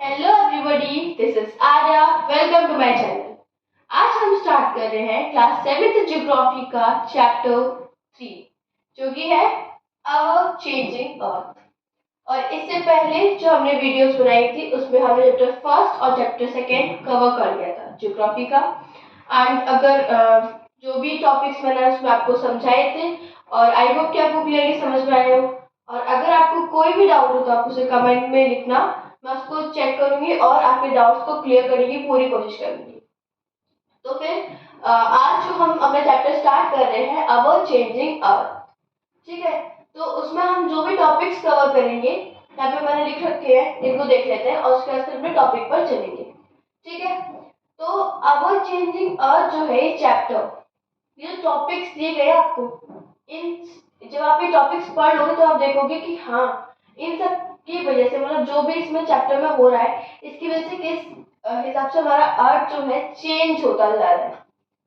Hello everybody, this is Arya. Welcome to my channel. आज हम start कर रहे हैं क्लास 7th ज्योग्राफी का चैप्टर 3 जो कि है अवर चेंजिंग अर्थ। और इससे पहले जो हमने वीडियोस बनाई थी उसमें हमने चैप्टर फर्स्ट और चैप्टर सेकेंड कवर कर लिया था ज्योग्राफी का। एंड अगर जो भी टॉपिक्स मैंने उसमें आपको समझाए थे और आई होप कि आपको क्लियरली समझ में आए हो। और अगर आपको कोई भी डाउट हो तो आप उसे कमेंट में लिखना, मैं उसको चेक करूंगी और आपके डाउट्स को क्लियर करने की पूरी कोशिश करूंगी। तो फिर आज जो हम अपना चैप्टर स्टार्ट कर रहे हैं अवर चेंजिंग अर्थ, ठीक है। तो उसमें हम जो भी टॉपिक्स कवर करेंगे यहाँ पे मैंने लिख रखे हैं, इनको देख लेते हैं और उसके बाद फिर अपने टॉपिक पर चलेंगे, ठीक है। तो अवर चेंजिंग अर्थ जो है ये चैप्टर, ये जो टॉपिक्स दिए गए आपको, इन जब आप ये टॉपिक्स पढ़ लोगे तो आप देखोगे कि हाँ इन सब की वजह से मतलब जो भी इसमें चैप्टर में हो रहा है इसकी वजह से किस हिसाब से हमारा अर्थ जो है चेंज होता जा रहा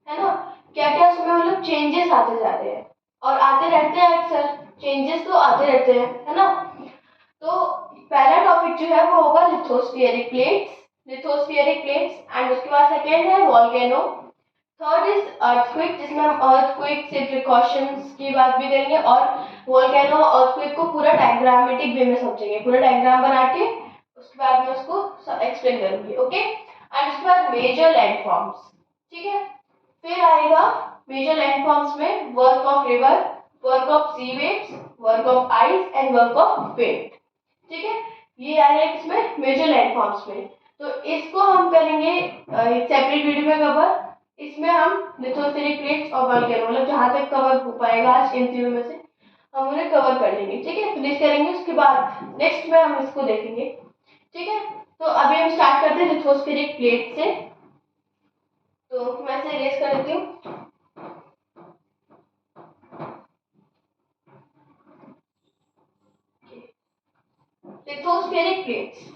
है ना। क्या क्या उसमें मतलब चेंजेस आते जा रहे हैं और आते रहते हैं, अक्सर चेंजेस तो आते रहते हैं, है ना। तो पहला टॉपिक जो है वो होगा लिथोस्फियरिक प्लेट्स एंड उसके बाद सेकेंड है वॉल्केनो। थर्ड इज अर्थक्वेक, जिसमें हम अर्थक्वेक से प्रिकॉशंस की बात भी करेंगे और वोल्केनो अर्थक्वेक को पूरा डायग्रामेटिक वे में समझेंगे, पूरा डायग्राम बना के उसके बाद में उसको एक्सप्लेन करूंगी, ओके। एंड उसके बाद मेजर लैंडफॉर्म्स, ठीक है। फिर आएगा मेजर लैंडफॉर्म्स में work of river, work of sea waves, work of ice and work of wind, ठीक है। ये आएगा इसमें मेजर लैंडफॉर्म्स में। तो इसको हम करेंगे सेपरेट वीडियो में कवर। इसमें हम लिथोस्फेरिक प्लेट्स और वोल्केनो मतलब जहाँ तक कवर हो पाएगा आज इन तीनों में से हम उन्हें कवर कर लेंगे, ठीक है। फिनिश करेंगे, उसके बाद नेक्स्ट में हम इसको देखेंगे, ठीक है। तो अभी हम स्टार्ट करते हैं लिथोस्फेरिक प्लेट से। तो मैं इसे इरेज कर देती हूँ। लिथोस्फेरिक प्लेट्स,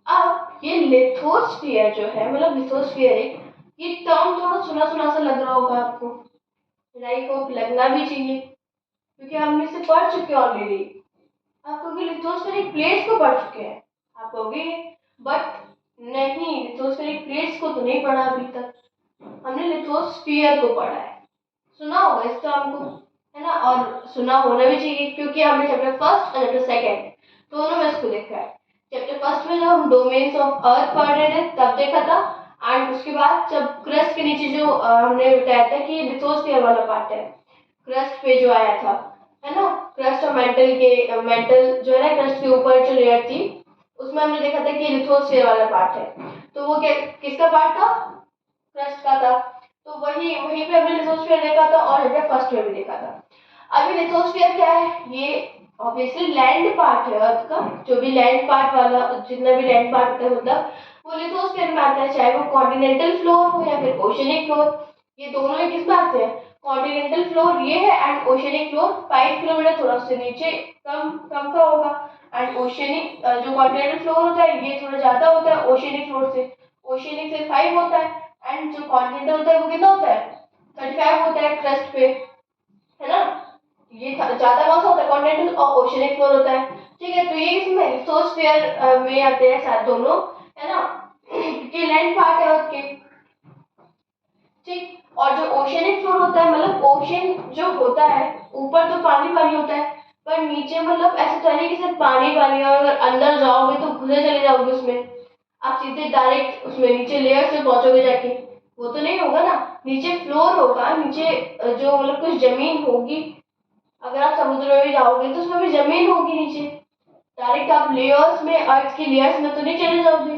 अब ये लिथोस्फियर जो है मतलब लिथोस्फेरिक, ये टर्म थोड़ा सुना सुना सा लग रहा होगा आपको, लाइक होप लगना भी चाहिए क्योंकि हमने इसे पढ़ चुके हैं ऑलरेडी। आप कहोगे लिथोस्फेरिक प्लेट्स को पढ़ चुके हैं, आप कहोगे बट नहीं, लिथोस्फेरिक प्लेट्स को तो नहीं पढ़ा अभी तक, हमने लिथोस्फियर को पढ़ा है। सुना होगा इस टर्म को, है ना, और सुना होना भी चाहिए क्योंकि हमने चैप्टर फर्स्ट और चैप्टर सेकेंड दोनों में इसको देखा है। चैप्टर फर्स्ट में जब हम डोमेन्स ऑफ अर्थ पढ़ रहे थे तब देखा था, एंड उसके बाद जब क्रस्ट के नीचे जो हमने बताया था कि लिथोस्फियर वाला पार्ट है, क्रस्ट पे जो आया था, है ना, क्रस्ट और मेंटल जो है ना, क्रस्ट के ऊपर जो लेयर थी उसमें हमने देखा था कि लिथोस्फियर वाला पार्ट है। तो वो किसका पार्ट था? क्रस्ट का था। तो वहीं पे हमने लिथोस्फियर देखा था और हमने फर्स्ट में भी देखा था। अभी लिथोस्फियर क्या है? ये ऑब्वियसली लैंड पार्ट है अर्थ का, जो भी लैंड पार्ट वाला जितना भी लैंड पार्ट होता है मतलब वो लिथोस्फियर में आता है, चाहे वो कॉन्टिनेंटल फ्लोर हो या फिर ओशनिक फ्लोर। ये दोनों ही किस में आते हैं? कॉन्टिनेंटल फ्लोर ये है एंड ओशनिक फ्लोर 5 किलोमीटर थोड़ा उससे नीचे कम कम का होगा। एंड ओशनिक जो कॉन्टिनेंटल फ्लोर होता है ये थोड़ा ज्यादा होता है ओशनिक फ्लोर से, ओशनिक से 5 होता है एंड जो कॉन्टिनेंटल होता है वो कितना होता है? 35 होता है क्रस्ट पे, है ना। ये ज्यादा कौन सा होता है? कॉन्टिनेंटल और ओशनिक फ्लोर होता है, ठीक है। तो ये इसमें लिथोस्फीयर में आते हैं साथ दोनों, है ना, क्योंकि लैंड पार्ट है अर्थ के, ठीक। और जो ओशनिक फ्लोर होता है मतलब ओशन जो होता है ऊपर तो पानी पानी होता है पर नीचे मतलब ऐसे तरीके से पानी पानी, और अगर अंदर जाओगे तो घुसे चले जाओगे उसमें, आप सीधे डायरेक्ट उसमें नीचे लेयर से पहुंचोगे जाके, वो तो नहीं होगा ना। नीचे फ्लोर होगा, नीचे जो मतलब कुछ जमीन होगी, अगर आप समुद्र में भी जाओगे तो उसमें भी जमीन होगी नीचे, डायरेक्ट आप लेयर्स में अर्थ की लेयर्स में तो नहीं चले जाओगे,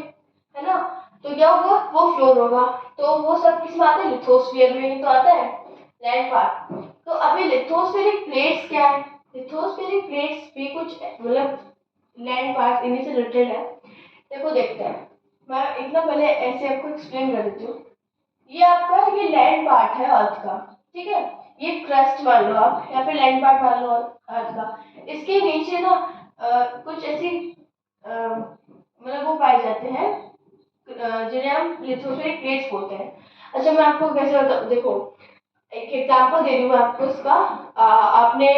है ना। तो क्या होगा? वो फ्लोर होगा। तो वो सब किस में आता है? लिथोस्फीयर में ही तो आता है, लैंड पार्ट। तो अभी लिथोस्फेरिक प्लेट्स क्या है? लिथोस्फेरिक प्लेट्स भी कुछ मतलब लैंड पार्ट इन्हीं से रिलेटेड है। देखो देखते हैं, मैं इतना पहले ऐसे आपको एक्सप्लेन कर देती हूँ। ये आपका ये लैंड पार्ट है अर्थ का, ठीक है। ये क्रस्ट मान लो आप या फिर लैंड पार्ट मान लो अर्थ का। इसके नीचे ना कुछ ऐसी मतलब वो पाए जाते हैं जिन्हें हम लिथोस्फेरिक प्लेट्स बोलते हैं। अच्छा मैं आपको कैसे बताऊँ, देखो एक एग्जांपल दे रही हूँ आपको इसका। आपने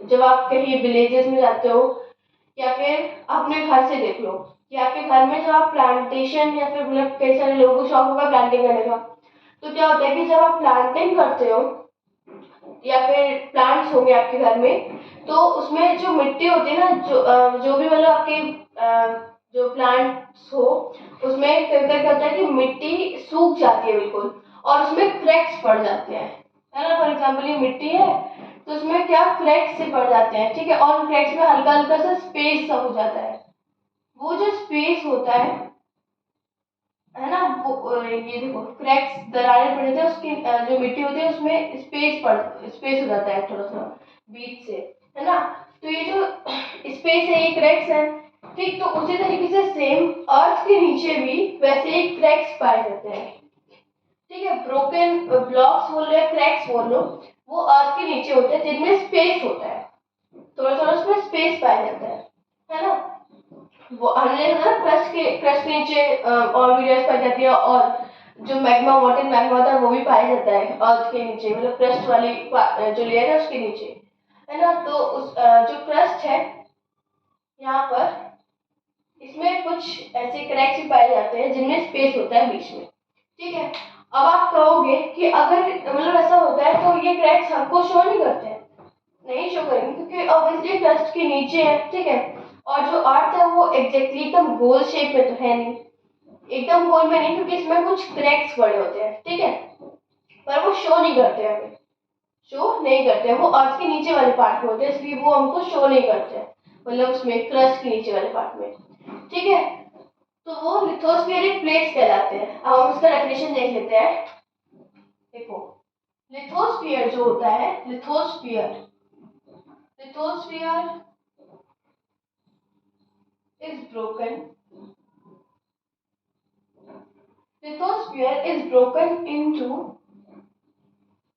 जब आप कहीं विलेजेस में जाते हो या फिर अपने घर से देख लो, कि आपके घर में जब आप प्लांटेशन या फिर मतलब कई सारे लोगों को शौक होगा प्लांटिंग करने का, तो क्या होता है कि जब आप प्लांटिंग करते हो या फिर प्लांट्स होंगे आपके घर में, तो उसमें जो मिट्टी होती है ना, जो भी मतलब आपके जो प्लांट्स हो उसमें कई बार क्या होता है कि मिट्टी सूख जाती है बिल्कुल और उसमें क्रैक्स पड़ जाते हैं, है ना। फॉर एग्जाम्पल ये मिट्टी है तो उसमें क्या क्रैक्स से पड़ जाते हैं, ठीक है, और क्रैक्स में हल्का हल्का सा स्पेस सा हो जाता है। वो जो स्पेस होता है ना, वो ये देखो क्रैक्स दरारें पड़ जाती है उसकी, जो मिट्टी होती है उसमें स्पेस हो जाता है थोड़ा सा बीच से, है ना। तो ये जो स्पेस है ये क्रैक्स है, ठीक। तो उसी तरीके से सेम अर्थ के नीचे भी वैसे ही क्रैक्स पाए जाते हैं, ठीक है। ब्रोकन ब्लॉक्स बोल लो या क्रैक्स बोल लो, वो अर्थ के नीचे होते हैं जिनमें स्पेस होता है, थोड़ा थोड़ा उसमें स्पेस पाया जाता है ना। वो हमने ना क्रस्ट के नीचे और भी गैस पाई जाती है, और जो मैग्मा वाटर मैग्मा होता है वो भी पाया जाता है अर्थ के नीचे, मतलब क्रस्ट वाली जो लेयर है उसके नीचे, है ना। तो उस जो क्रस्ट है यहाँ पर, इसमें कुछ ऐसे क्रैक्स भी पाए जाते हैं जिनमें स्पेस होता है बीच में, ठीक है। अब आप कहोगे कि अगर मतलब ऐसा होता है तो ये क्रैक्स हमको शो नहीं करते हैं, नहीं शो करेंगे क्योंकि ऑब्वियसली क्रस्ट के नीचे है, ठीक है। और जो अर्थ है वो एग्जैक्टली एकदम गोल शेप में तो है नहीं, एकदम गोल में नहीं, क्योंकि इसमें कुछ क्रैक्स पड़े होते हैं, ठीक है। पर वो शो नहीं करते हैं, हमें शो नहीं करते हैं, वो अर्थ के नीचे वाले पार्ट में होते हैं, इसलिए वो हमको शो नहीं करते हैं, मतलब उसमें क्रस्ट के नीचे वाले पार्ट में, ठीक है। तो वो लिथोस्फियरिक प्लेट्स कहलाते हैं। अब हम इसका डेफिनेशन देख लेते हैं। देखो लिथोस्फियर जो होता है, lithosphere is broken lithosphere is broken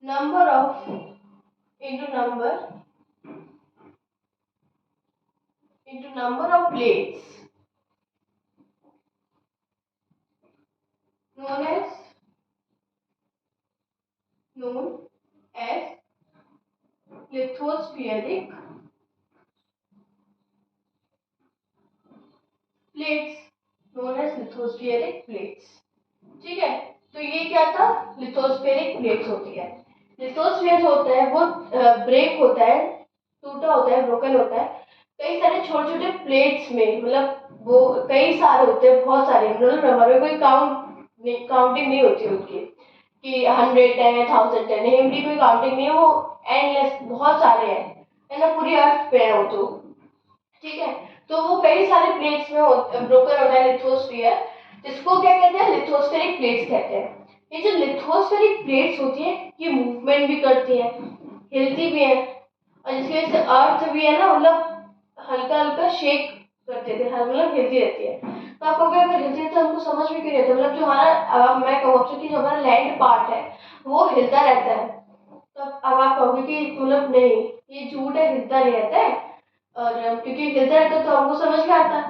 number of into number number of plates known as lithospheric plates, ठीक है। तो ये क्या था, लिथोस्फेरिक प्लेट्स होती है। लिथोस्फेयर होता है वो ब्रेक होता है, टूटा होता है, ब्रोकन होता है कई सारे छोटे छोटे प्लेट्स में, मतलब वो कई सारे होते हैं, बहुत सारे, मतलब नंबर में कोई काउंटिंग नहीं होती उनकी कि 100 है 1000 है, नहीं उनकी कोई काउंटिंग नहीं है, वो एंडलेस बहुत सारे हैं, है ना, पूरी अर्थ पे है वो तो, ठीक है। तो वो कई सारे प्लेट्स में ब्रोकन होता है लिथोस्फियर, जिसको क्या कहते हैं, लिथोस्फेरिक प्लेट्स कहते हैं। ये जो लिथोस्फेरिक प्लेट्स होती है ये मूवमेंट भी करती है, हिलती भी है, और जिसकी वजह से अर्थ भी है ना, मतलब हल्का हल्का शेक करते थे, हर मतलब हिलती रहती है। तो आपको अगर हिलती है तो हमको समझ में क्यों नहीं आता, मतलब जो हमारा मैं कहूँ आपसे कि जो हमारा लैंड पार्ट है वो हिलता रहता है। तो अब आप कहोगे कि मतलब नहीं ये झूठ है, हिलता नहीं रहता है, और क्योंकि हिलता रहता है तो हमको समझ में आता है,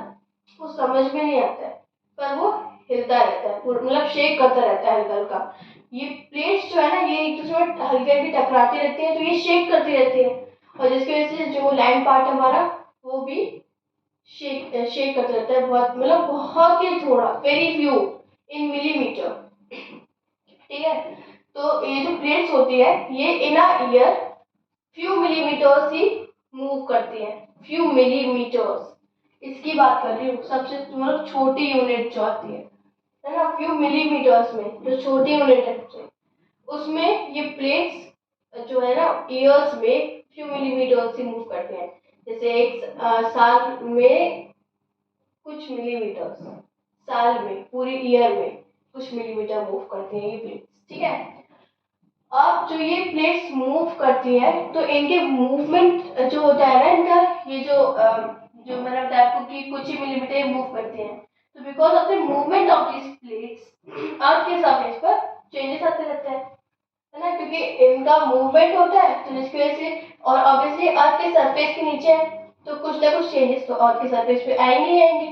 वो समझ में नहीं आता है, पर वो हिलता रहता है, मतलब शेक करता रहता है हल्का हल्का। ये प्लेट्स जो है ना ये एक दूसरे में हल्की हल्की टकराती रहती है, तो ये शेक करती रहती है, और जिसकी वजह से जो लैंड पार्ट हमारा वो भी शेक करता रहता है, बहुत मतलब बहुत ही थोड़ा, वेरी फ्यू इन मिलीमीटर, ठीक है। तो ये जो प्लेट्स होती है ये in a year few millimeters ही मूव करती है, फ्यू मिलीमीटर्स, इसकी बात कर रही हूँ, सबसे मतलब छोटी यूनिट जो आती है ना, फ्यू मिलीमीटर्स में जो छोटी यूनिट है उसमें ये प्लेट्स जो है ना ईयर्स में फ्यू मिलीमीटर्स ही मूव करते हैं। जैसे एक साल में कुछ मिलीमीटर्स, साल में पूरी ईयर में कुछ मिलीमीटर मूव करते हैं ये प्लेट्स, ठीक है। अब जो ये प्लेट्स मूव करती है तो इनके मूवमेंट जो होता है ना इनका, ये जो मैंने बताया आपको कि कुछ ही मिलीमीटर मूव करती हैं, तो because of the movement of this plates earth के सरफेस पर चेंजेस आते रहते हैं, है ना, क्योंकि इनका मूवमेंट होता है तो जिसकी वजह से, और ऑब्वियसली अर्थ के सरफेस के नीचे है तो कुछ ना कुछ चेंजेस तो अर्थ के सरफेस पे आएंगे ही आएंगे,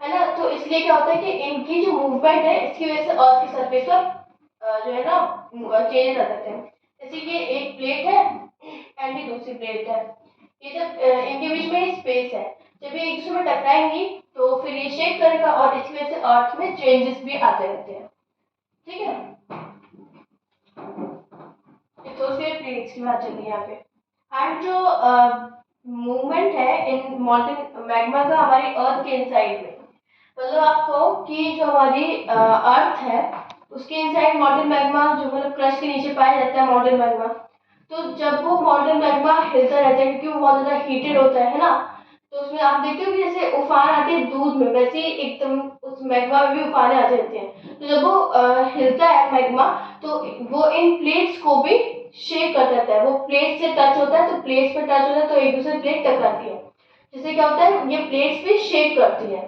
है ना। तो इसलिए क्या होता है कि इनकी जो मूवमेंट है इसकी वजह से अर्थ के सरफेस पर जो है ना चेंजेस आ जाते हैं। जैसे कि एक प्लेट है एंड ये दूसरी प्लेट है, ये जब इनके बीच में स्पेस है, जब ये एक दूसरे में टकराएंगी तो फिर ये शेक करेगा और इसकी वजह से अर्थ में चेंजेस भी आते रहते हैं। ठीक है, लिथोस्फीयर प्लेट्स की बात चल रही है यहाँ पे। एंड जो मूवमेंट है इन मॉल्टन मैग्मा का हमारी अर्थ के इनसाइड में, मतलब आपको कि जो हमारी अर्थ है उसके इनसाइड मॉल्टन मैग्मा जो मतलब क्रस्ट के नीचे पाया जाता है मॉल्टन मैग्मा, तो जब वो मॉल्टन मैग्मा हिलता रहता है क्योंकि वो बहुत ज़्यादा हीटेड होता है ना, तो उसमें आप देखते हो कि जैसे उफान आती है दूध में, वैसे ही एकदम उस मैग्मा में भी उफाने आते रहते हैं। तो जब वो हिलता है मैग्मा तो वो इन प्लेट्स को भी शेक कर देता है। वो प्लेट से टच होता है तो प्लेट्स पे टच होता है तो एक दूसरे प्लेट टकराती है, जिससे क्या होता है ये प्लेट्स भी शेक करती है।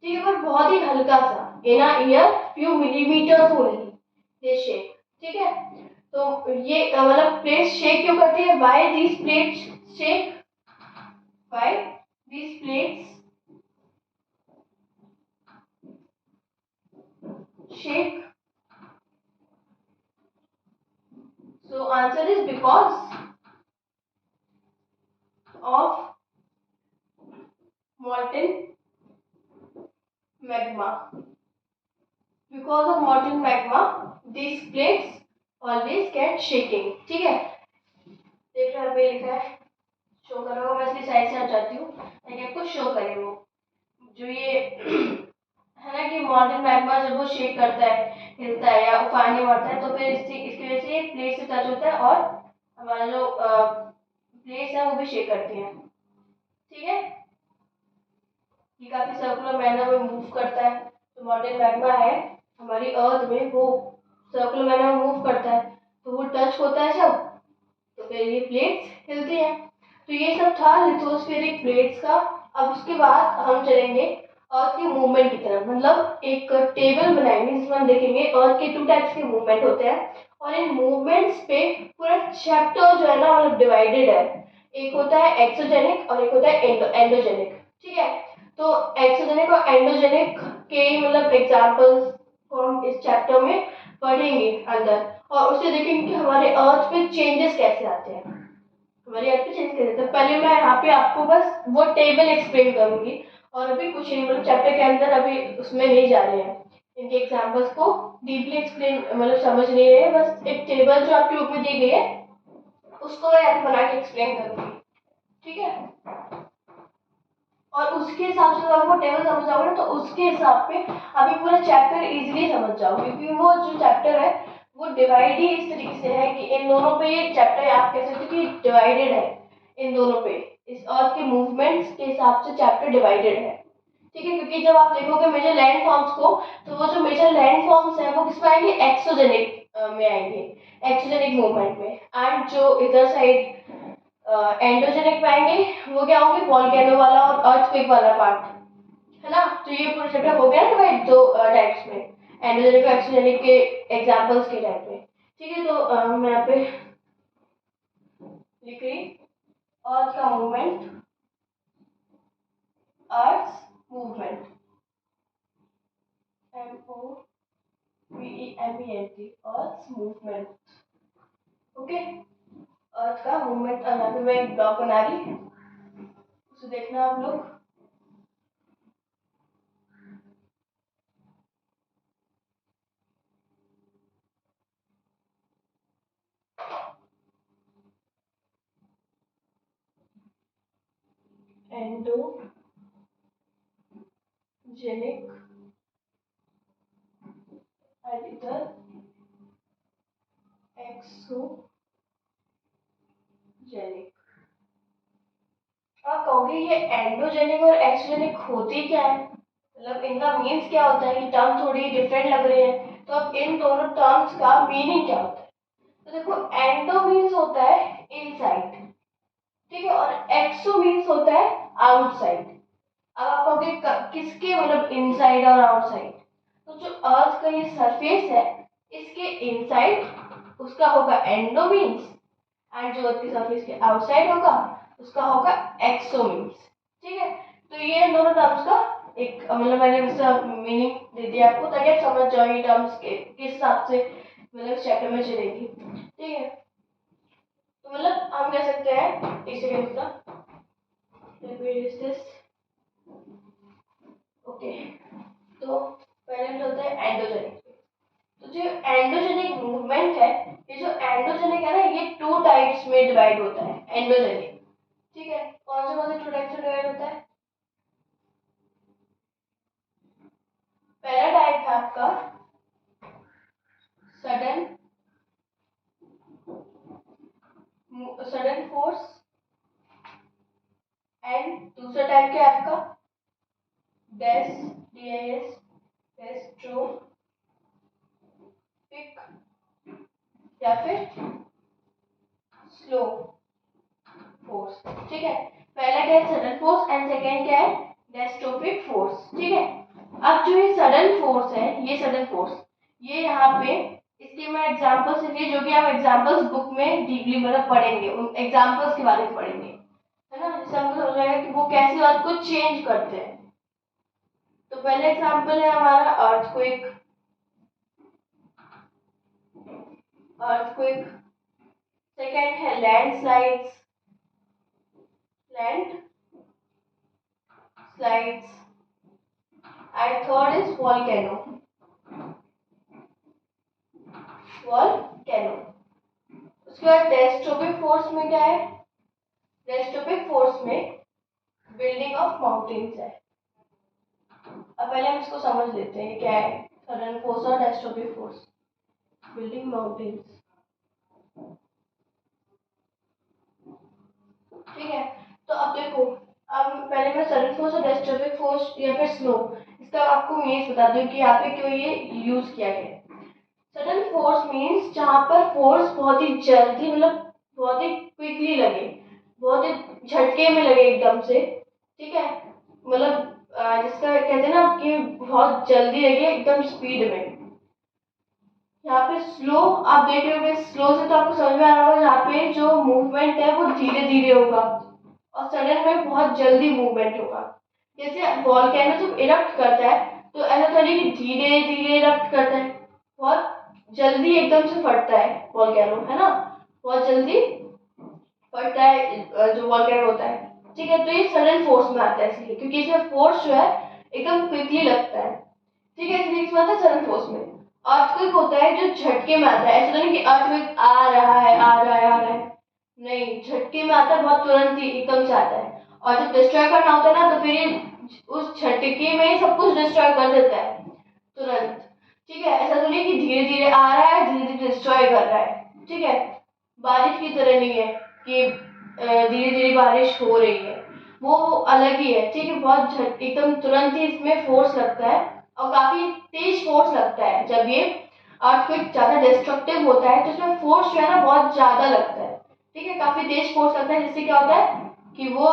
ठीक है, पर बहुत ही हल्का सा, in a year few millimeters only they shake. ठीक है, तो ये मतलब प्लेट्स शेक क्यों करती है? Why these plates shake? Why these plates shake? So answer is because of molten magma. Because of molten magma, these plates always get shaking. ठीक है, देख रहे हैं पे लिखा है, शो कर रहा हूँ मैं, इसलिए साइड से हटाती हूँ ताकि आपको शो करे वो जो ये है ना कि मॉल्टन मैग्मा जब वो शेक करता है, हिलता है या उफाने मारता है, तो फिर इसकी वजह से प्लेट से टच होता है और हमारा जो प्लेट्स है वो भी शेक करती हैं। ठीक है, ये काफी सर्कुलर मैनर में मूव करता है। जो मॉल्टन मैग्मा है हमारी अर्थ में वो सर्कुलर मैनर में मूव करता है, तो वो टच होता है जब, तो फिर ये प्लेट्स हिलती हैं। तो ये सब था लिथोस्फेरिक प्लेट्स का। अब उसके बाद हम चलेंगे अर्थ के मूवमेंट की तरफ, मतलब एक टेबल बनाएंगे जिसमें हम देखेंगे अर्थ के 2 टाइप्स के मूवमेंट होते हैं और इन मूवमेंट्स पे पूरा चैप्टर जो है ना मतलब डिवाइडेड है। एक होता है एक्सोजेनिक और एक होता है एंडोजेनिक। ठीक है, तो एक्सोजेनिक और एंडोजेनिक के मतलब एग्जांपल्स को हम इस चैप्टर में पढ़ेंगे अंदर, और उससे देखेंगे कि हमारे अर्थ पे चेंजेस कैसे आते हैं, हमारी अर्थ पे चेंज कैसे आते हैं। पहले मैं यहाँ पे आपको बस वो टेबल एक्सप्लेन करूंगी और अभी कुछ नहीं, मतलब चैप्टर के अंदर अभी उसमें नहीं जा रहे हैं, इनके एग्जांपल्स को डीपली एक्सप्लेन मतलब समझ नहीं रहे हैं, बस एक टेबल जो आपके बुक में दी गई है उसको मैं यहाँ पे बना के एक्सप्लेन करूंगी। ठीक है, और उसके हिसाब से जब आपको टेबल समझ आओगे ना तो उसके हिसाब पे अभी पूरा चैप्टर इजीली समझ जाओगे, क्योंकि वो जो चैप्टर है वो डिवाइड ही इस तरीके से है कि इन दोनों पे ये चैप्टर आप कह सकते हो कि डिवाइडेड है इन दोनों पे, इस अर्थ के मूवमेंट्स के हिसाब से चैप्टर डिवाइडेड है। ठीक है, क्योंकि जब आप देखोगे मेजर लैंड फॉर्म्स को तो वो जो मेजर लैंड फॉर्म्स है वो किस में आएंगे? एक्सोजेनिक में आएंगे, एक्सोजेनिक मूवमेंट में। एंड जो इधर साइड एंडोजेनिक में आएंगे वो क्या होंगे? वॉल्केनो वाला और अर्थक्वेक वाला पार्ट, है ना। तो ये पूरा चैप्टर हो गया ना डिवाइड दो टाइप्स में, एंडोजेनिक और एक्सोजेनिक के एग्जांपल्स के टाइप में। ठीक है, तो मैं यहाँ पे लिख रही अर्थ का movement, earth movement, MOVEMENT, earth movement. Okay, earth का मूवमेंट। यहाँ पे मैं एक ब्लॉक बना रही, उसे देखना आप लोग। एंडोजेनिक और इधर एक्सोजेनिक। आप कहोगे ये एंडोजेनिक और एक्सोजेनिक होती क्या है, मतलब इनका मीन्स क्या होता है? ये टर्म थोड़ी डिफरेंट लग रहे हैं, तो अब इन दोनों टर्म्स का मीनिंग क्या होता है? तो देखो, एंडो मीन्स होता है इनसाइड, ठीक है, और एक्सो मीन्स होता है आउटसाइड। अब आप कहोगे किसके मतलब इनसाइड और आउटसाइड? तो जो अर्थ का ये सरफेस है इसके इनसाइड उसका होगा एंडो मीन्स, एंड जो अर्थ के सरफेस के आउटसाइड होगा उसका होगा एक्सो मीन्स। ठीक है, तो ये दोनों टर्म्स का एक मतलब मैंने उसका मीनिंग दे दिया आपको ताकि आप समझ जाओ ये टर्म्स के किस हिसाब से मतलब चैप्टर में चलेगी। ठीक है, तो मतलब हम कह सकते हैं एक सेकेंड का, let me erase this। Okay, तो पहले होता है एंडोजेनिक। तो जो एंडोजेनिक मूवमेंट है, ये जो एंडोजेनिक है ना, ये 2 टाइप्स में डिवाइड होता है एंडोजेनिक। ठीक है, कौन से 2 टाइप्स में डिवाइड होता है? पहला टाइप है आपका सडन फोर्स, एंड दूसरा टाइप क्या है आपका डेस्ट्रोपिक या फिर स्लो फोर्स। ठीक है, पहला क्या है सडन फोर्स एंड सेकेंड क्या है डेस्ट्रोपिक फोर्स। ठीक है, अब जो ये सडन फोर्स है, ये सडन फोर्स, ये यहाँ पे इसके मैं एग्जांपल्स लिए जो कि आप एग्जांपल्स बुक में डीपली मतलब पढ़ेंगे, उन एग्जांपल्स के बारे में पढ़ेंगे, है ना, जिससे हमको समझ आएगा कि वो कैसे बात को चेंज करते हैं। तो पहला एग्जांपल है हमारा अर्थक्वेक। सेकेंड है landslides and third is volcano. उसके बाद डेस्ट्रोपिक फोर्स में क्या है? डेस्ट्रोपिक फोर्स में बिल्डिंग ऑफ माउंटेन्स है। अब पहले हम इसको समझ लेते हैं क्या है सडन फोर्स और डेस्ट्रोपिक फोर्स। बिल्डिंग माउंटेन्स, ठीक है। तो अब देखो, अब पहले मैं सडन फोर्स और डेस्ट्रोपिक फोर्स या फिर स्लो, इसका आपको मीन्स बता दूं कि यहाँ पे क्यों ये यूज किया गया है। सडन फोर्स मीन्स जहाँ पर फोर्स बहुत ही जल्दी मतलब बहुत ही क्विकली लगे, बहुत ही झटके में लगे एकदम से। ठीक है, मतलब जिसका कहते हैं ना कि बहुत जल्दी लगे एकदम स्पीड में। यहाँ पे स्लो आप देख रहे हो, स्लो से तो आपको समझ में आ रहा होगा यहाँ पे जो मूवमेंट है वो धीरे धीरे होगा और सडन में बहुत जल्दी मूवमेंट होगा। जैसे वॉल्केनो जब इरप्ट करता है तो ऐसा तो नहीं कि धीरे धीरे इरप्ट करता है, बहुत जल्दी एकदम से फटता है वॉल्केनो, है ना, बहुत जल्दी फटता है जो वॉल्केनो होता है। ठीक है, तो ये सडन फोर्स में आता है इसलिए क्योंकि इसमें फोर्स जो है एकदम क्विकली लगता है। ठीक है, इसलिए इसमें आता है सडन फोर्स में। अर्थक्वेक होता है जो झटके में आता है, ऐसा नहीं कि अर्थक्वेक आ रहा है आ रहा है आ रहा है, नहीं, झटके में आता है, बहुत तुरंत ही एकदम से आता है। और जब डिस्ट्रॉय करना होता है ना तो फिर ये उस झटके में ही सब कुछ डिस्ट्रॉय कर देता है तुरंत। ठीक है, ऐसा तो नहीं कि धीरे धीरे आ रहा है धीरे धीरे डिस्ट्रॉय कर रहा है। ठीक है, बारिश की तरह नहीं है कि धीरे धीरे बारिश हो रही है, वो अलग ही है। ठीक है, बहुत एकदम तुरंत ही इसमें फोर्स लगता है और काफी तेज फोर्स लगता है। जब ये अर्थक्वेक ज्यादा डिस्ट्रक्टिव होता है तो इसमें फोर्स जो है ना बहुत ज्यादा लगता है। ठीक है, काफी तेज फोर्स लगता है जिससे क्या होता है कि वो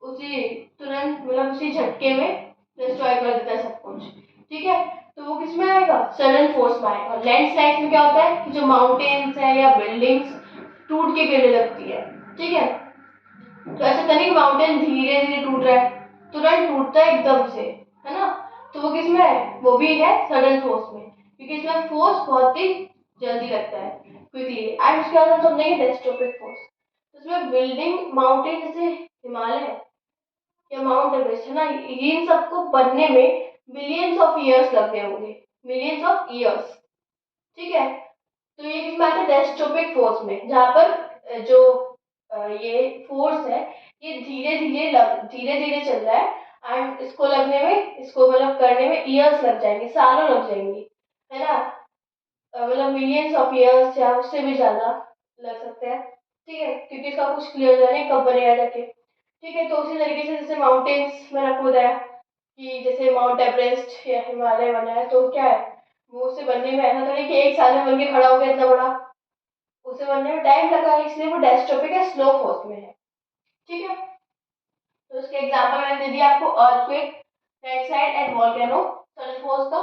उसी तुरंत मतलब उसी झटके में डिस्ट्रॉय कर देता है सब कुछ। ठीक है, तो वो किसमें आएगा सडन फोर्स में आएगा। लैंडस्लाइड्स में क्या होता है कि जो माउंटेन्स है या बिल्डिंग्स टूट के गिरने लगती है। ठीक है, तो ऐसा तो नहीं कि माउंटेन धीरे धीरे टूट रहा है, तुरंत टूटता है एकदम से, है ना, तो वो किसमें है, वो भी है सडन फोर्स में क्योंकि इसमें फोर्स बहुत ही जल्दी लगता है क्विकली। एंड उसके बाद हम समझेंगे डेस्ट्रोपिक फोर्स। उसमें बिल्डिंग माउंटेन जैसे हिमालय या माउंट एवरेस्ट, है ना, इन सबको बनने में मिलियंस ऑफ ईयर्स लग गए होंगे, मिलियंस ऑफ ईयर्स। ठीक है, तो ये किसमें आता है डेस्ट्रोपिक फोर्स में, जहाँ पर जो ये फोर्स है ये धीरे धीरे चल रहा है एंड इसको लगने में, इसको मतलब करने में ईयर्स लग जाएंगे, सालों लग जाएंगे, है ना, मतलब मिलियंस ऑफ ईयर्स या उससे भी ज्यादा लग सकते हैं। ठीक है, क्योंकि इसका कुछ क्लियर नहीं कब बनेगा जाके। ठीक है, तो उसी तरीके से जैसे माउंटेन्स मैंने आपको बताया कि जैसे माउंट एवरेस्ट या हिमालय बना है तो क्या है, वो उसे बनने में ऐसा तो नहीं कि एक साल में बन के खड़ा हो गया इतना बड़ा, उसे बनने में टाइम लगा है, इसलिए वो डेस्ट्रोपिक है, स्लो फोर्स में है। ठीक है, तो उसके एग्जांपल मैंने दे दिया आपको earthquake, landslide and volcano sudden force का,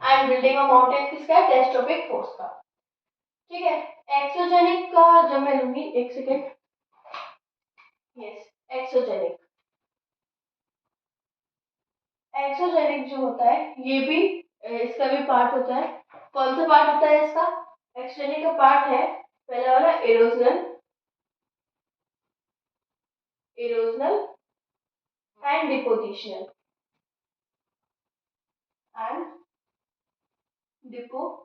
एंड बिल्डिंग ऑफ माउंटेन किसका है डेस्ट्रोपिक फोर्स का। ठीक है, एक्सोजेनिक का जब मैं लूंगी एक सेकेंड, यस, एक्सोजेनिक, एक्सोजेनिक जो होता है ये भी इसका भी पार्ट होता है। कौन सा पार्ट होता है इसका? एक्सोजेनिक का पार्ट है पहला वाला erosional, erosional and depositional. And depositional.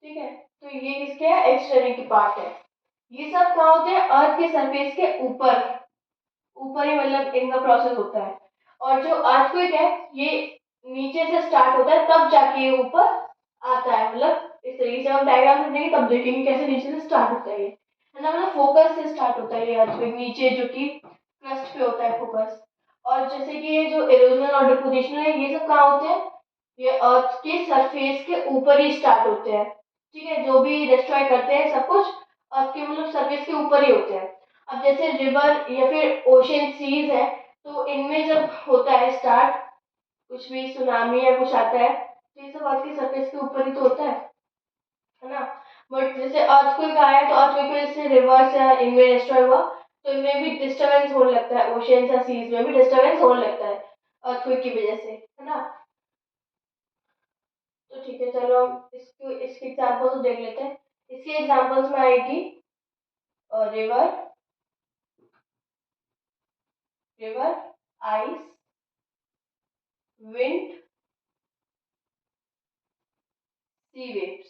ठीक है, तो ये किसके है, एक्सटर्नल की पार्ट है। ये सब कहाँ होते हैं, अर्थ के सरफेस के ऊपर, ऊपर ही मतलब इनका प्रोसेस होता है। और जो अर्थक्वेक है ये नीचे से स्टार्ट होता है तब जाके ये ऊपर आता है। मतलब इस तरीके से हम डायग्राम समझेंगे तब देखेंगे कैसे नीचे से स्टार्ट होता है ये, है ना। मतलब फोकस से स्टार्ट होता है ये अर्थक्वेक, नीचे जो कि क्रस्ट पे होता है फोकस। और जैसे कि ये जो इरोजनल और डिपोजिशनल है ये सब कहाँ होते हैं, ये अर्थ के सरफेस के ऊपर ही स्टार्ट होते हैं। ठीक है, जो भी डिस्ट्रॉय करते हैं सब कुछ अर्थ के मतलब सरफेस के ऊपर ही होते हैं। अब जैसे रिवर या फिर ओशन सीज है, तो इनमें जब होता है स्टार्ट, कुछ भी सुनामी या कुछ आता है तो ये सब अर्थ के सरफेस के ऊपर ही तो होता है ना। बट जैसे अर्थक्वेक आया तो अर्थक्वेक में जैसे रिवर्स या इनमें डिस्ट्रॉय हुआ तो इनमें भी डिस्टरबेंस होने लगता है, ओशन या सीज में भी डिस्टरबेंस होने लगता है अर्थक्वेक की वजह से, है ना। तो ठीक है, चलो हम इसके एग्जांपल्स देख लेते हैं। इसके एग्जांपल्स में आएगी रिवर, रिवर, आइस, विंड, सी वेव्स,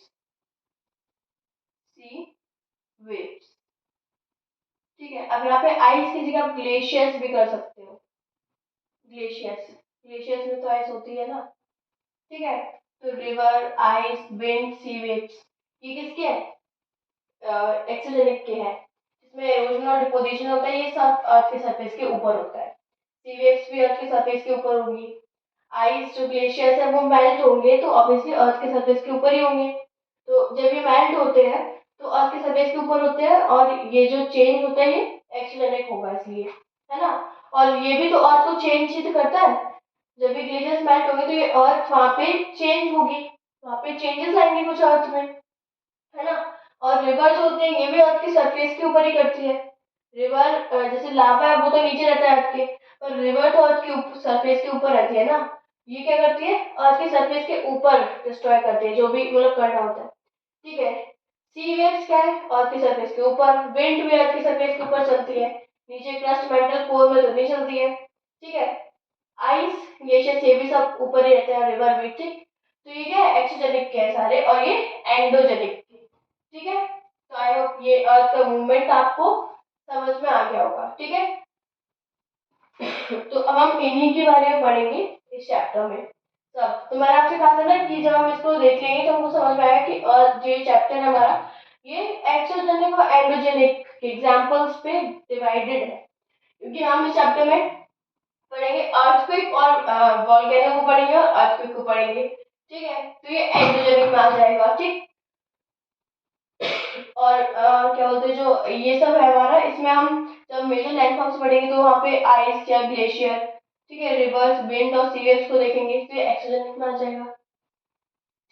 सी वेव्स। ठीक है, अब यहाँ पे आइस की जगह आप ग्लेशियर्स भी कर सकते हो, ग्लेशियर्स, ग्लेशियर्स में तो आइस होती है ना। ठीक है, तो रिवर, आइस, विंड, सी वेव्स, ये किसके हैं, एक्सोजेनिक के हैं, जिसमें इरोजन और डिपोजिशन होता है, ये सब अर्थ के सरफेस के ऊपर होता है। सी वेव्स भी अर्थ के सरफेस के ऊपर होंगी। आइस जो ग्लेशियर्स है वो मेल्ट होंगे तो ऑब्वियसली अर्थ के सरफेस के ऊपर ही होंगे। तो जब ये मेल्ट होते हैं तो अर्थ के सरफेस के ऊपर होते हैं और ये जो चेंज होता है ये एक्सोजेनिक होगा इसलिए, है ना। और ये भी तो अर्थ को चेंज ही तो करता है। जब भी ग्लेशियर्स मेल्ट होंगे तो ये अर्थ वहां पे चेंज होगी, वहां पे चेंजेस आएंगे कुछ अर्थ में, है ना। और रिवर जो होते हैं ये भी अर्थ के सरफेस के ऊपर ही करती है। रिवर जैसे लावा है वो तो नीचे रहता है अर्थ के, पर रिवर तो अर्थ के ऊपर सरफेस के ऊपर रहती है ना। ये क्या करती है, अर्थ के सरफेस के ऊपर डिस्ट्रॉय करती है जो भी मतलब करना होता है। ठीक है, सी वेव्स क्या है, अर्थ की सरफेस के ऊपर। विंड भी अर्थ की सरफेस के ऊपर चलती है, नीचे क्रस्ट मेंटल कोर में तो नहीं चलती है। ठीक है, आइस, ग्लेशियर ये भी सब ऊपर ही रहते हैं, रिवर भी। ठीक, तो ये क्या है, एक्सोजेनिक के हैं सारे और ये एंडोजेनिक के। ठीक है, तो आई होप ये अर्थ का मूवमेंट आपको समझ में आ गया होगा। ठीक है, तो अब हम इन्हीं के बारे में पढ़ेंगे इस चैप्टर में सब। तो मैंने आपसे कहा था ना कि जब हम इसको देख लेंगे तो हमको समझ में आएगा कि अर्थ जो चैप्टर है हमारा ये एक्सोजेनिक और एंडोजेनिक एग्जांपल्स पे डिवाइडेड है, क्योंकि हम इस चैप्टर में पढ़ेंगे अर्थक्वेक और वोल्केनो को पढ़ेंगे और अर्थक्वेक को पढ़ेंगे। ठीक है, तो ये एंडोजेनिक में आ जाएगा। ठीक, और क्या बोलते हैं जो ये सब है हमारा, इसमें हम जब मेजर लैंडफॉर्म्स पढ़ेंगे तो वहाँ पे आइस या ग्लेशियर, ठीक है, रिवर्स, विंड और सी वेव्स को देखेंगे तो ये एक्सोजेनिक में आ जाएगा।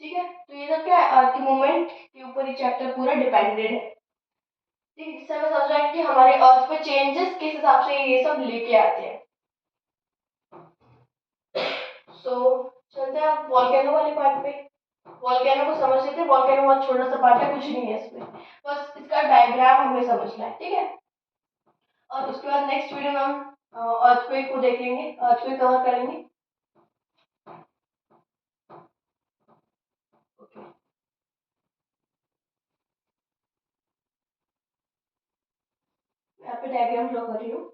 ठीक है, तो ये सब क्या है, अर्थ के मूवमेंट के ऊपर ये चैप्टर पूरा डिपेंडेड है। ठीक है, इससे हमें समझ रहा है कि हमारे अर्थ पे चेंजेस किस हिसाब से ये सब लेके आते हैं। सो चलते हैं वॉल्केनो वाले पार्ट पे। वॉल्केनो को समझ लेते हैं, वॉल्केनो बहुत छोटा सा पार्ट है, कुछ नहीं है इसमें, बस इसका डायग्राम हमें समझना है। ठीक है, और उसके बाद नेक्स्ट वीडियो में हम अर्थक्वेक को देख लेंगे, अर्थक्वेक कवर करेंगे। ओके, मैं यहाँ पे डायग्राम ड्रॉ कर रही हूँ।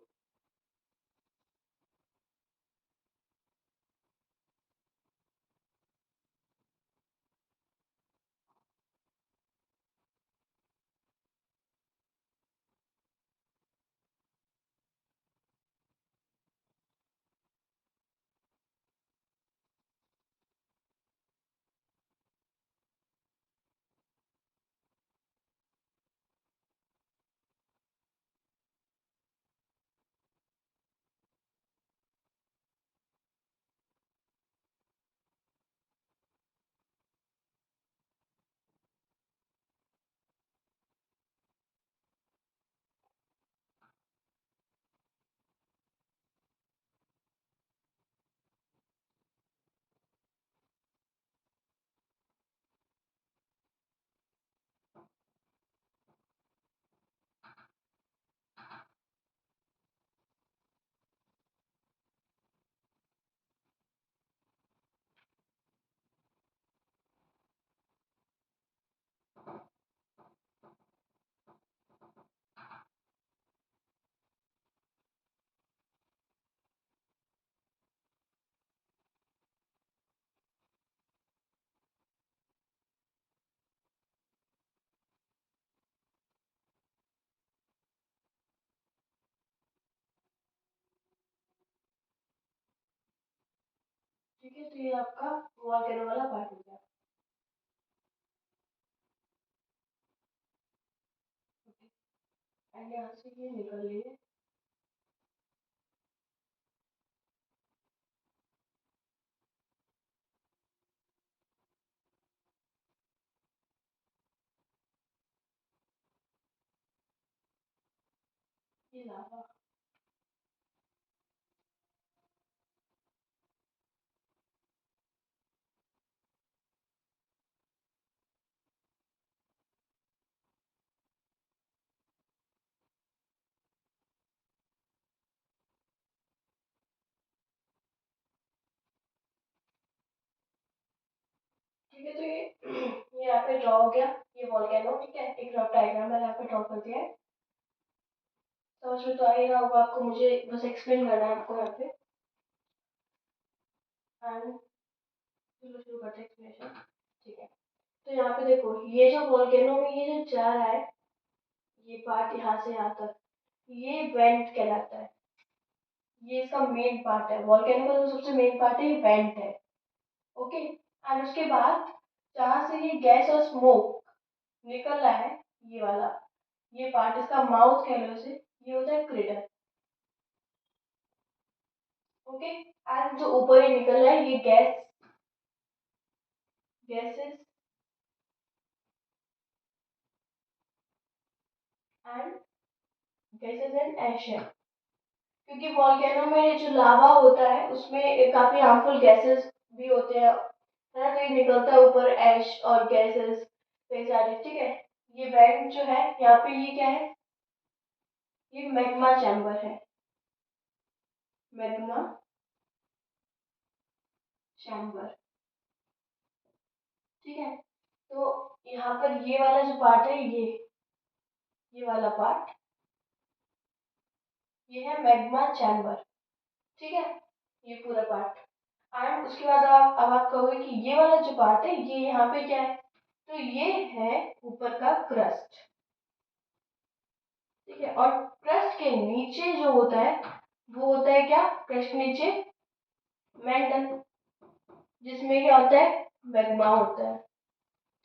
ठीक है, तो ये आपका वॉल्केनो वाला पार्ट हो गया। एंड यहाँ से ये निकल रही है। ये लावा। ठीक है, तो ये यहाँ पे ड्रॉ हो गया, ये वॉल्केनो। ठीक है, एक रफ डायग्राम मैंने यहाँ पे ड्रॉ कर दिया है। समझ में तो आ ही रहा होगा आपको, मुझे बस एक्सप्लेन करना है आपको यहाँ पे। एंड चलो शुरू करते हैं एक्सप्लेनेशन। ठीक है, तो यहाँ पे देखो, ये जो वॉल्केनो में ये जो जा रहा है, ये पार्ट यहाँ से यहाँ तक, ये वेंट कहलाता है। ये इसका मेन पार्ट है, वॉल्केनो का जो सबसे मेन पार्ट है ये वेंट है। ओके, एंड उसके बाद जहाँ से ये गैस और स्मोक निकल रहा है, ये वाला, ये पार्ट इसका माउथ कह लो इसे, ये होता है क्रेटर। ओके, एंड जो ऊपर ही निकल रहा है ये गैसेस एंड गैसेस एंड ऐश है। क्योंकि वॉल्केनो में जो लावा होता है उसमें काफी हार्मफुल गैसेस भी होते हैं, है ना, तो ये निकलता है ऊपर ऐश और गैसेस कई सारे। ठीक है, ये वेंट जो है यहाँ पे, ये क्या है, ये मैग्मा चैम्बर है, मैग्मा चैम्बर। ठीक है, तो यहाँ पर ये वाला जो पार्ट है, ये वाला पार्ट, ये है मैग्मा चैम्बर। ठीक है, ये पूरा पार्ट। एंड उसके बाद अब आप कहोगे कि ये वाला जो पार्ट है ये यहाँ पे क्या है, तो ये है ऊपर का क्रस्ट। ठीक है, और क्रस्ट के नीचे जो होता है वो होता है क्या, क्रस्ट के नीचे मेंटल, जिसमें क्या होता है, मैग्मा होता है।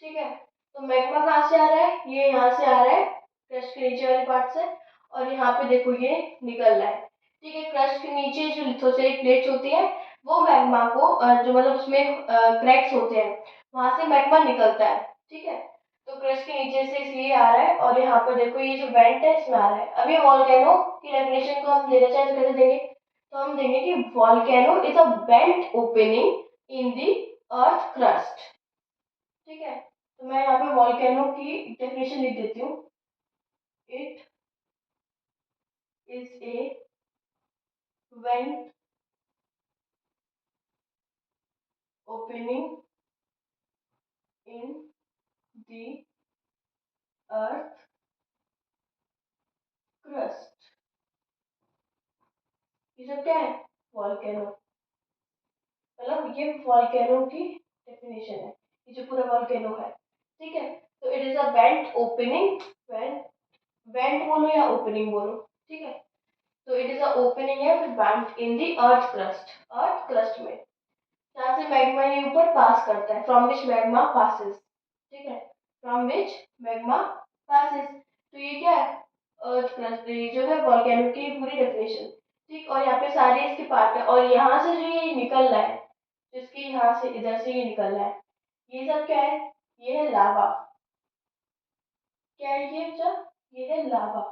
ठीक है, तो मैग्मा कहाँ से आ रहा है, ये यहाँ से आ रहा है क्रस्ट के नीचे वाले पार्ट से, और यहाँ पे देखो ये निकल रहा है। ठीक है, क्रस्ट के नीचे जो लिथोसेरिक प्लेट्स होती है वो मैग्मा को जो मतलब उसमें क्रैक्स होते हैं, वहां से मैग्मा निकलता है। ठीक है, तो क्रस्ट के नीचे से इसलिए आ रहा है, और यहाँ पर देखो ये जो वेंट है इसमें आ रहा है। अभी वॉल्केनो की डेफिनेशन को हम देना चाहें तो कैसे देंगे, तो हम देंगे कि volcano is a went opening in the earth crust. ठीक है, तो मैं यहाँ पे वॉल्केनो की डेफिनेशन लिख देती हूँ। It is a went opening in the earth crust. ये सब क्या है, वॉल्केनो, मतलब ये वॉल्केनो की डेफिनेशन है, ये जो पूरा वॉल्केनो है। ठीक है, तो it is a went opening, went, went बोलो या ओपनिंग बोलो। ठीक है, तो इट इज अ ओपनिंग है फिर went in the earth crust, earth crust में जहाँ से मैग्मा ये ऊपर पास करता है, फ्रॉम विच मैग्मा पासेस। ठीक है, फ्रॉम विच मैग्मा पासेस, तो ये क्या है, अर्थ क्रस्ट, ये जो है वॉल्केनो की पूरी डेफिनेशन। ठीक, और यहाँ पे सारे इसके पार्ट है, और यहाँ से जो ये निकल रहा है, जिसके यहाँ से इधर से ये निकल रहा है, ये सब क्या है, ये है लावा। क्या है ये सब, ये है लावा।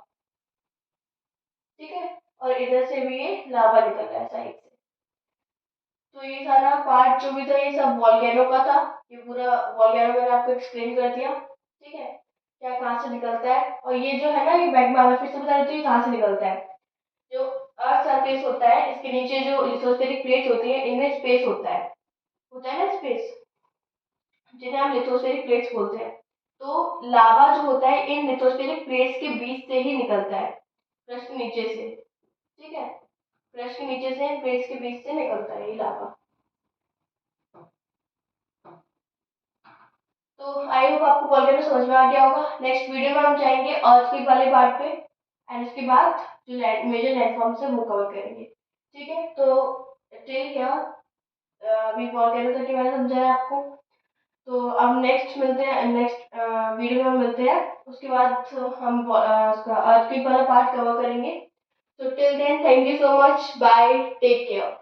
ठीक है, और इधर से भी ये लावा निकल रहा है साइड से। तो ये सारा पार्ट जो भी था ये सब वॉल्केनो का था, ये पूरा वॉल्केनो मैंने आपको एक्सप्लेन कर दिया। ठीक है, क्या कहाँ से निकलता है, और ये जो है ना ये मैग्मा, मैं फिर से बता देती हूँ ये कहाँ से निकलता है। जो अर्थ सरफेस होता है इसके नीचे जो लिथोस्फेरिक प्लेट्स होती है इनमें स्पेस होता है ना स्पेस, जिन्हें हम लिथोस्फेरिक प्लेट्स बोलते हैं। तो लावा जो होता है इन लिथोस्फेरिक प्लेट्स के बीच से ही निकलता है, क्रस्ट के नीचे से। ठीक है, क्रस्ट के नीचे से प्लेट्स के बीच से निकलता है ये लावा। तो आई होप आपको वॉल्केनो समझ में आ गया होगा। नेक्स्ट वीडियो में हम जाएंगे अर्थक्वेक वाले पार्ट पे, एंड उसके बाद जो मेजर लैंडफॉर्म्स है वो कवर करेंगे। ठीक है, तो टिल हियर अभी वॉल्केनो तक मैंने समझाया आपको। तो अब नेक्स्ट वीडियो में मिलते हैं, उसके बाद हम उसका अर्थक्वेक वाला पार्ट कवर करेंगे। So till then, thank you so much. Bye. Take care.